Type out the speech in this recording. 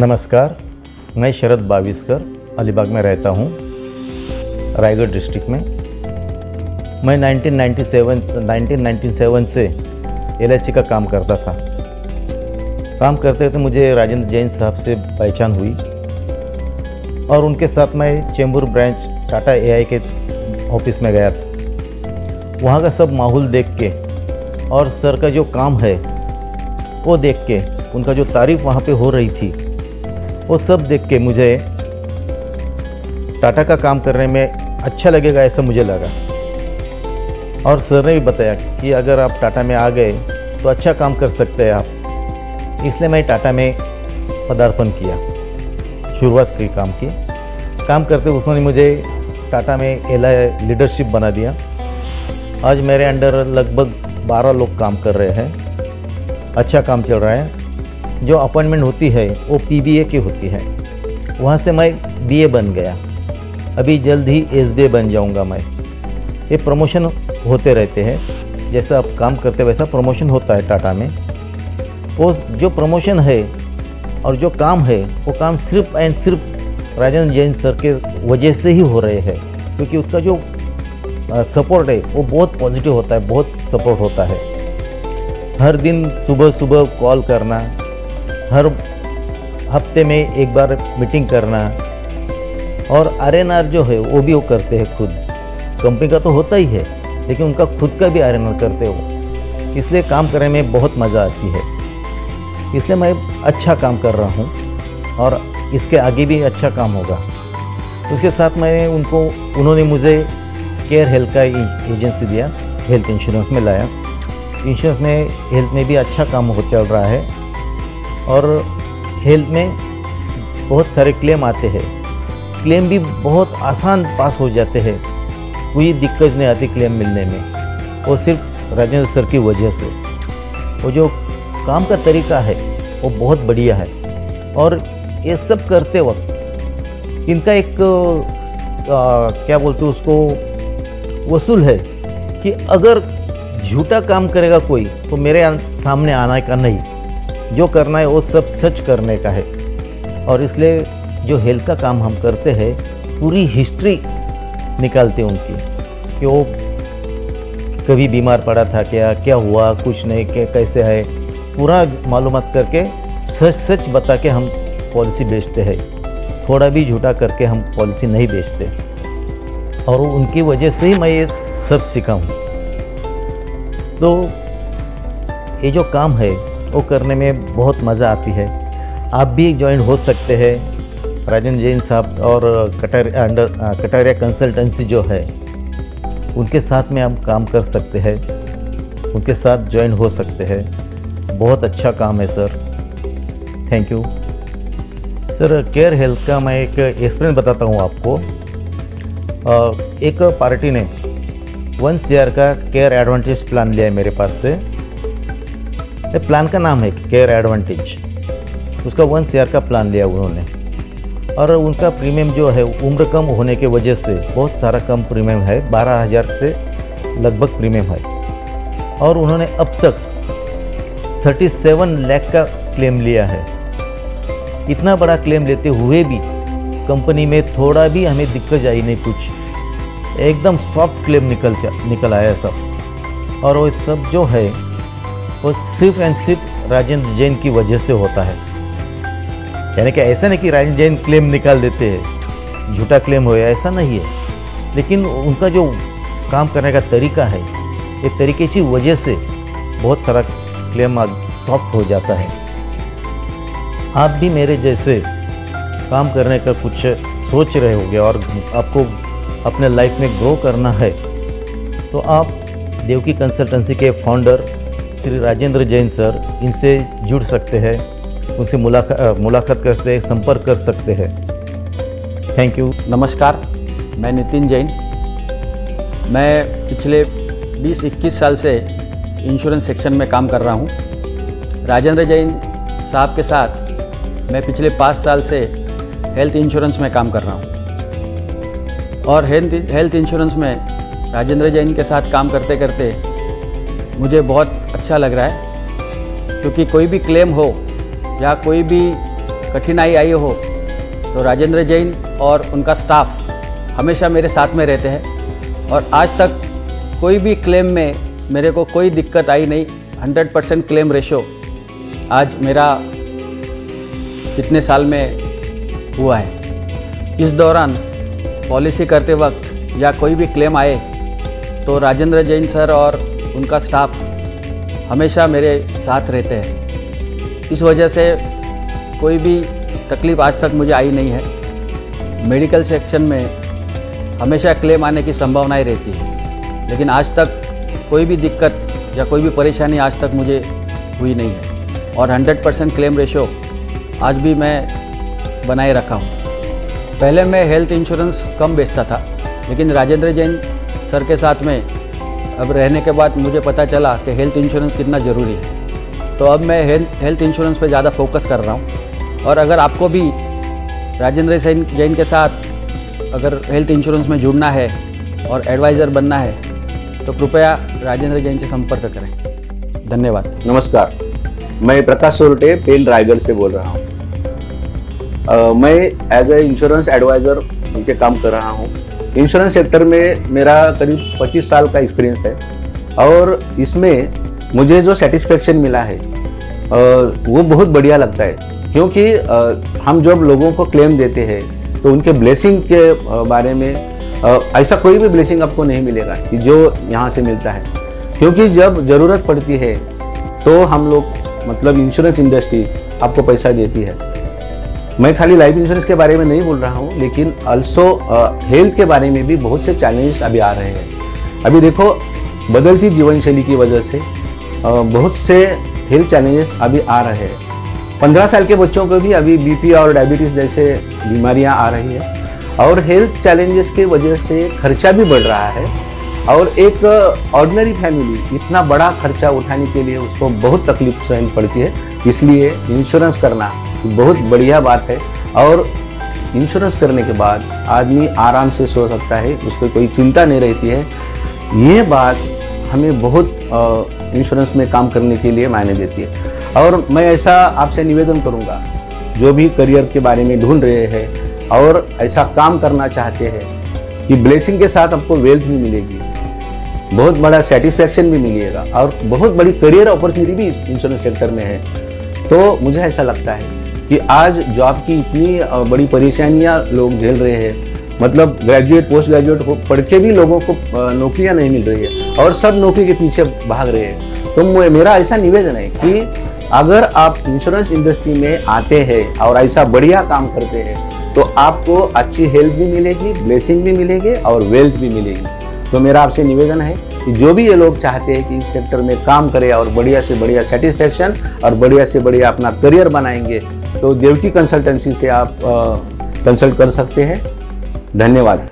नमस्कार, मैं शरद बाविस्कर अलीबाग में रहता हूँ, रायगढ़ डिस्ट्रिक्ट में। मैं 1997 से LIC का काम करता था। काम करते करते मुझे राजेंद्र जैन साहब से पहचान हुई और उनके साथ मैं चेंबूर ब्रांच टाटा AI के ऑफिस में गया था। वहाँ का सब माहौल देख के और सर का जो काम है वो देख के, उनका जो तारीफ़ वहाँ पे हो रही थी वो सब देख के मुझे टाटा का काम करने में अच्छा लगेगा ऐसा मुझे लगा। और सर ने भी बताया कि अगर आप टाटा में आ गए तो अच्छा काम कर सकते हैं आप, इसलिए मैं टाटा में पदार्पण किया, शुरुआत की काम की। काम करते उन्होंने मुझे टाटा में LI लीडरशिप बना दिया। आज मेरे अंडर लगभग 12 लोग काम कर रहे हैं, अच्छा काम चल रहा है। जो अपॉइंटमेंट होती है वो PBA की होती है, वहाँ से मैं BA बन गया, अभी जल्द ही SBA बन जाऊँगा मैं। ये प्रमोशन होते रहते हैं, जैसा आप काम करते वैसा प्रमोशन होता है टाटा में। वो जो प्रमोशन है और जो काम है वो काम सिर्फ एंड सिर्फ राजेंद्र जैन सर के वजह से ही हो रहे हैं, क्योंकि उसका जो सपोर्ट है वो बहुत पॉजिटिव होता है, बहुत सपोर्ट होता है। हर दिन सुबह सुबह कॉल करना, हर हफ्ते में एक बार मीटिंग करना, और RNR जो है वो भी वो करते हैं खुद। कंपनी का तो होता ही है, लेकिन उनका खुद का भी RNR करते हो, इसलिए काम करने में बहुत मज़ा आती है। इसलिए मैं अच्छा काम कर रहा हूँ और इसके आगे भी अच्छा काम होगा। उसके साथ उन्होंने मुझे केयर हेल्थ का एजेंसी दिया, हेल्थ इंश्योरेंस में लाया। इंश्योरेंस में, हेल्थ में भी अच्छा काम हो चल रहा है और हेल्थ में बहुत सारे क्लेम आते हैं। क्लेम भी बहुत आसान पास हो जाते हैं, कोई दिक्कत नहीं आती क्लेम मिलने में, वो सिर्फ राजेंद्र सर की वजह से। वो जो काम का तरीका है वो बहुत बढ़िया है। और ये सब करते वक्त इनका एक क्या बोलते हैं उसको, वसूल है कि अगर झूठा काम करेगा कोई तो मेरे सामने आने का नहीं, जो करना है वो सब सच करने का है। और इसलिए जो हेल्थ का काम हम करते हैं, पूरी हिस्ट्री निकालते हैं उनकी, कि वो कभी बीमार पड़ा था क्या हुआ, कुछ नहीं, कैसे है, पूरा मालूमात करके सच बता के हम पॉलिसी बेचते हैं। थोड़ा भी झूठा करके हम पॉलिसी नहीं बेचते, और उनकी वजह से ही मैं ये सब सीखा हूँ। तो ये जो काम है वो करने में बहुत मज़ा आती है। आप भी ज्वाइन हो सकते हैं राजेंद्र जैन साहब और कटारिया कंसल्टेंसी जो है, उनके साथ में आप काम कर सकते हैं, उनके साथ ज्वाइन हो सकते हैं। बहुत अच्छा काम है sir, thank you sir. Care health का मैं एक एक्सपीरियंस बताता हूँ आपको। एक पार्टी ने 1 CR का केयर एडवांटेज प्लान लिया है मेरे पास से। प्लान का नाम है केयर एडवांटेज, उसका 1 CR का प्लान लिया उन्होंने। और उनका प्रीमियम जो है, उम्र कम होने के वजह से बहुत सारा कम प्रीमियम है, 12,000 से लगभग प्रीमियम है। और उन्होंने अब तक 37 लाख का क्लेम लिया है। इतना बड़ा क्लेम लेते हुए भी कंपनी में थोड़ा भी हमें दिक्कत आई नहीं, कुछ एकदम सॉफ्ट क्लेम निकल आया सब। और वो सब जो है वो सिर्फ एंड सिर्फ राजेंद्र जैन की वजह से होता है। यानी कि ऐसा नहीं कि राजेंद्र जैन क्लेम निकाल देते हैं, झूठा क्लेम हो, ऐसा नहीं है। लेकिन उनका जो काम करने का तरीका है, ये तरीके की वजह से बहुत सारा क्लेम सॉफ्ट हो जाता है। आप भी मेरे जैसे काम करने का कुछ सोच रहे होंगे और आपको अपने लाइफ में ग्रो करना है, तो आप देवकी कंसल्टेंसी के फाउंडर श्री राजेंद्र जैन सर, इनसे जुड़ सकते हैं, उनसे मुलाकात करते, संपर्क कर सकते हैं। Thank you. नमस्कार, मैं नितिन जैन। मैं पिछले 20-21 साल से इंश्योरेंस सेक्शन में काम कर रहा हूँ। राजेंद्र जैन साहब के साथ मैं पिछले 5 साल से हेल्थ इंश्योरेंस में काम कर रहा हूँ। और हेल्थ इंश्योरेंस में राजेंद्र जैन के साथ काम करते करते मुझे बहुत अच्छा लग रहा है, क्योंकि कोई भी क्लेम हो या कोई भी कठिनाई आई हो तो राजेंद्र जैन और उनका स्टाफ हमेशा मेरे साथ में रहते हैं और आज तक कोई भी क्लेम में मेरे को कोई दिक्कत आई नहीं। 100% क्लेम रेशो आज मेरा कितने साल में हुआ है। इस दौरान पॉलिसी करते वक्त या कोई भी क्लेम आए तो राजेंद्र जैन सर और उनका स्टाफ हमेशा मेरे साथ रहते हैं। इस वजह से कोई भी तकलीफ़ आज तक मुझे आई नहीं है। मेडिकल सेक्शन में हमेशा क्लेम आने की संभावनाएं रहती है, लेकिन आज तक कोई भी दिक्कत या कोई भी परेशानी आज तक मुझे हुई नहीं है और 100% क्लेम रेशो आज भी मैं बनाए रखा हूँ। पहले मैं हेल्थ इंश्योरेंस कम बेचता था, लेकिन राजेंद्र जैन सर के साथ में अब रहने के बाद मुझे पता चला कि हेल्थ इंश्योरेंस कितना ज़रूरी है। तो अब मैं हेल्थ इंश्योरेंस पे ज़्यादा फोकस कर रहा हूँ। और अगर आपको भी राजेंद्र जैन के साथ अगर हेल्थ इंश्योरेंस में जुड़ना है और एडवाइज़र बनना है तो कृपया राजेंद्र जैन से संपर्क करें। धन्यवाद। नमस्कार, मैं प्रकाश सोरटे पेन रायगढ़ से बोल रहा हूँ। मैं एज ए इंश्योरेंस एडवाइज़र उनके काम कर रहा हूँ। इंश्योरेंस सेक्टर में मेरा करीब 25 साल का एक्सपीरियंस है और इसमें मुझे जो सेटिस्फेक्शन मिला है वो बहुत बढ़िया लगता है, क्योंकि हम जब लोगों को क्लेम देते हैं तो उनके ब्लेसिंग के बारे में ऐसा कोई भी ब्लेसिंग आपको नहीं मिलेगा कि जो यहाँ से मिलता है, क्योंकि जब ज़रूरत पड़ती है तो हम लोग मतलब इंश्योरेंस इंडस्ट्री आपको पैसा देती है। मैं खाली लाइफ इंश्योरेंस के बारे में नहीं बोल रहा हूँ, लेकिन अल्सो हेल्थ के बारे में भी बहुत से चैलेंजेस अभी आ रहे हैं। अभी देखो, बदलती जीवन शैली की वजह से बहुत से हेल्थ चैलेंजेस अभी आ रहे हैं। 15 साल के बच्चों को भी अभी बीपी और डायबिटीज़ जैसे बीमारियाँ आ रही है और हेल्थ चैलेंजेस की वजह से खर्चा भी बढ़ रहा है और एक ऑर्डिनरी फैमिली इतना बड़ा खर्चा उठाने के लिए उसको बहुत तकलीफ सहनी पड़ती है। इसलिए इंश्योरेंस करना बहुत बढ़िया बात है और इंश्योरेंस करने के बाद आदमी आराम से सो सकता है, उस पर कोई चिंता नहीं रहती है। ये बात हमें बहुत इंश्योरेंस में काम करने के लिए मायने देती है। और मैं ऐसा आपसे निवेदन करूँगा, जो भी करियर के बारे में ढूंढ रहे हैं और ऐसा काम करना चाहते हैं कि ब्लेसिंग के साथ आपको वेल्थ भी मिलेगी, बहुत बड़ा सेटिस्फैक्शन भी मिलेगा और बहुत बड़ी करियर अपॉर्चुनिटी भी इंश्योरेंस सेक्टर में है। तो मुझे ऐसा लगता है कि आज जॉब की इतनी बड़ी परेशानियां लोग झेल रहे हैं, मतलब ग्रेजुएट पोस्ट ग्रेजुएट पढ़ के भी लोगों को नौकरियां नहीं मिल रही है और सब नौकरी के पीछे भाग रहे हैं। तो मेरा ऐसा निवेदन है कि अगर आप इंश्योरेंस इंडस्ट्री में आते हैं और ऐसा बढ़िया काम करते हैं तो आपको अच्छी हेल्थ भी मिलेगी, ब्लेसिंग भी मिलेगी और वेल्थ भी मिलेगी। तो मेरा आपसे निवेदन है कि जो भी ये लोग चाहते हैं कि इस सेक्टर में काम करें और बढ़िया से बढ़िया सेटिस्फैक्शन और बढ़िया से बढ़िया अपना करियर बनाएंगे, तो देवकी कंसल्टेंसी से आप कंसल्ट कर सकते हैं। धन्यवाद।